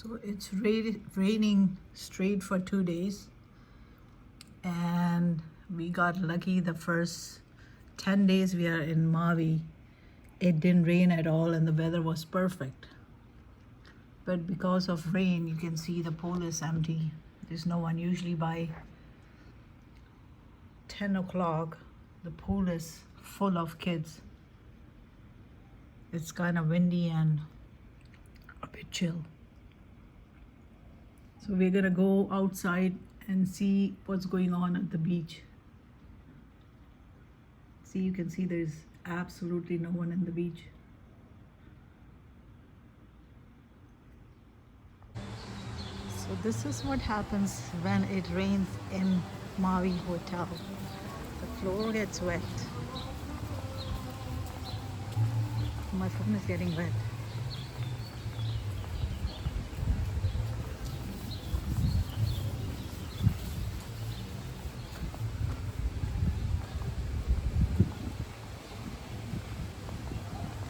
So it's raining straight for 2 days, and we got lucky the first 10 days we are in Maui. It didn't rain at all and the weather was perfect. But because of rain, you can see the pool is empty. There's no one. Usually by 10 o'clock, the pool is full of kids. It's kind of windy and a bit chill. So we're gonna go outside and see what's going on at the beach. See, you can see there's absolutely no one in the beach. So this is what happens when it rains in Maui Hotel. The floor gets wet. My phone is getting wet.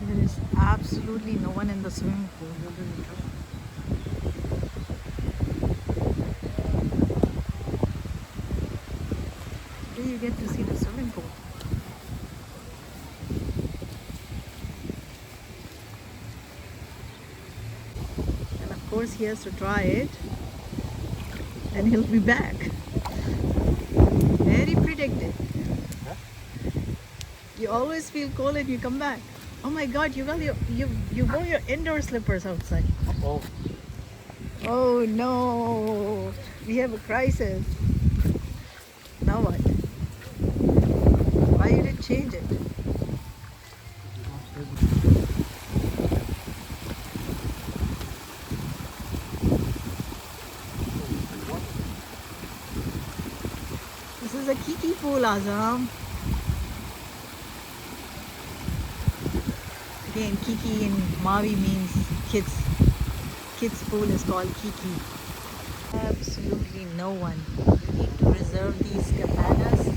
There is absolutely no one in the swimming pool. Today you get to see the swimming pool. And of course he has to try it and he'll be back. Very predicted. You always feel cold and you come back. Oh my God, you wore your indoor slippers outside. Oh. Oh no, we have a crisis. Now what? Why you didn't change it? This is a Kiki pool, Azam. Again, Kiki in Maui means kids. Kids pool is called Kiki. Absolutely no one. You need to reserve these cabanas.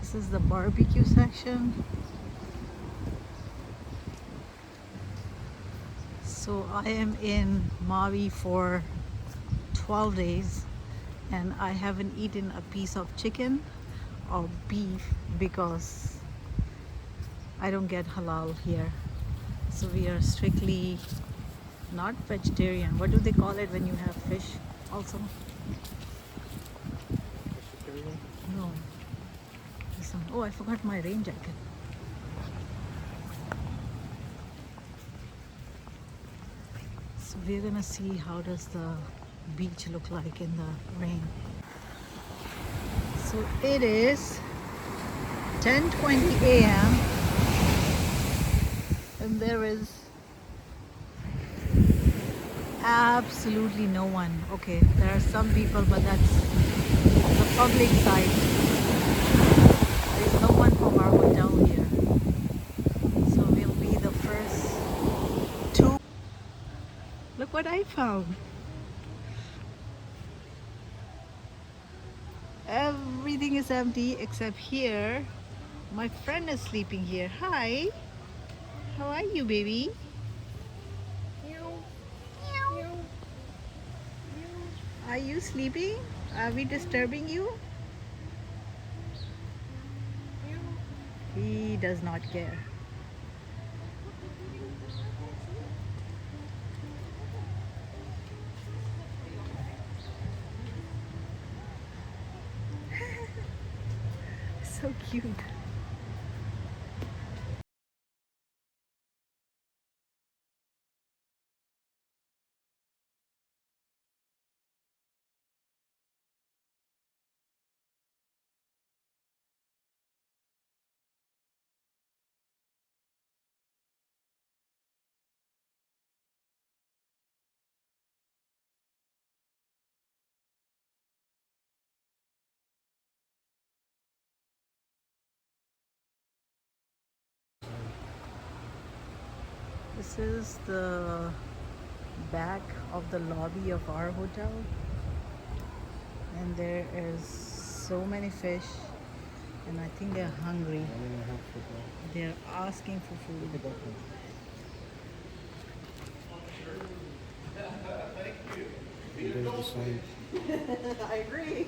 This is the barbecue section. So I am in Maui for 12 days and I haven't eaten a piece of chicken or beef because I don't get halal here. So we are strictly not vegetarian. What do they call it when you have fish also? Vegetarian? No. This one. Oh, I forgot my rain jacket. So we're gonna see how does the beach look like in the rain. So it is 10:20 a.m. and there is absolutely no one. Okay, there are some people, but that's the public side. There is no one from our hotel here. So we'll be the first two. Look what I found. Everything is empty except here. My friend is sleeping here. Hi. How are you, baby? Are you sleeping? Are we disturbing you? He does not care. So cute. This is the back of the lobby of our hotel, and there is so many fish, and I think they're hungry. They're asking for food. There's the sign. I agree.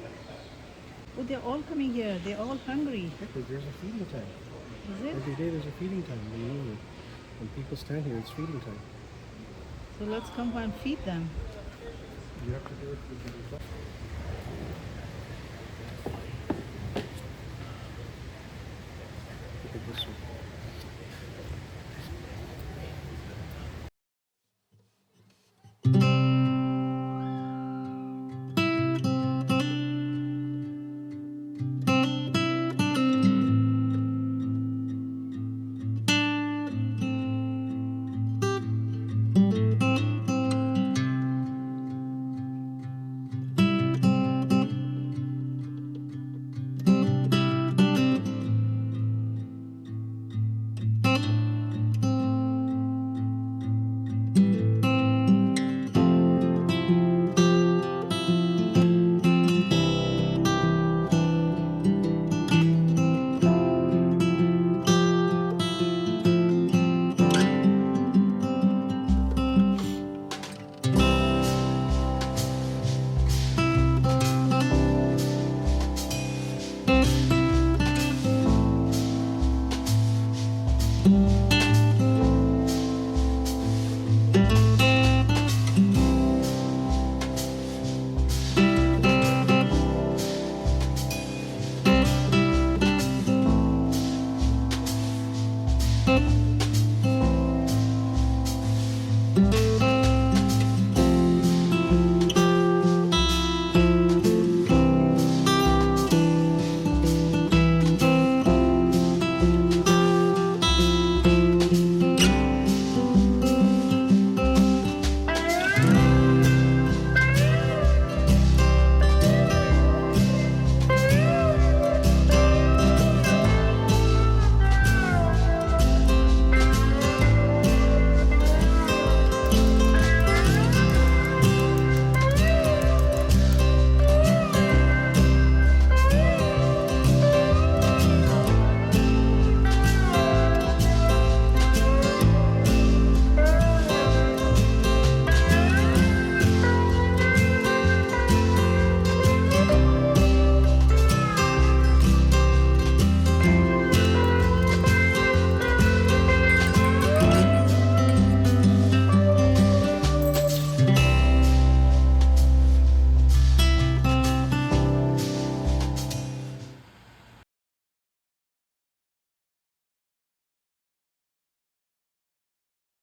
Oh, they're all coming here. They're all hungry. Because there's a feeding time. Is it? Every day there's a feeding time in the evening. When people stand here, it's feeding time. So let's come and feed them. You have to do it with the Look at this one.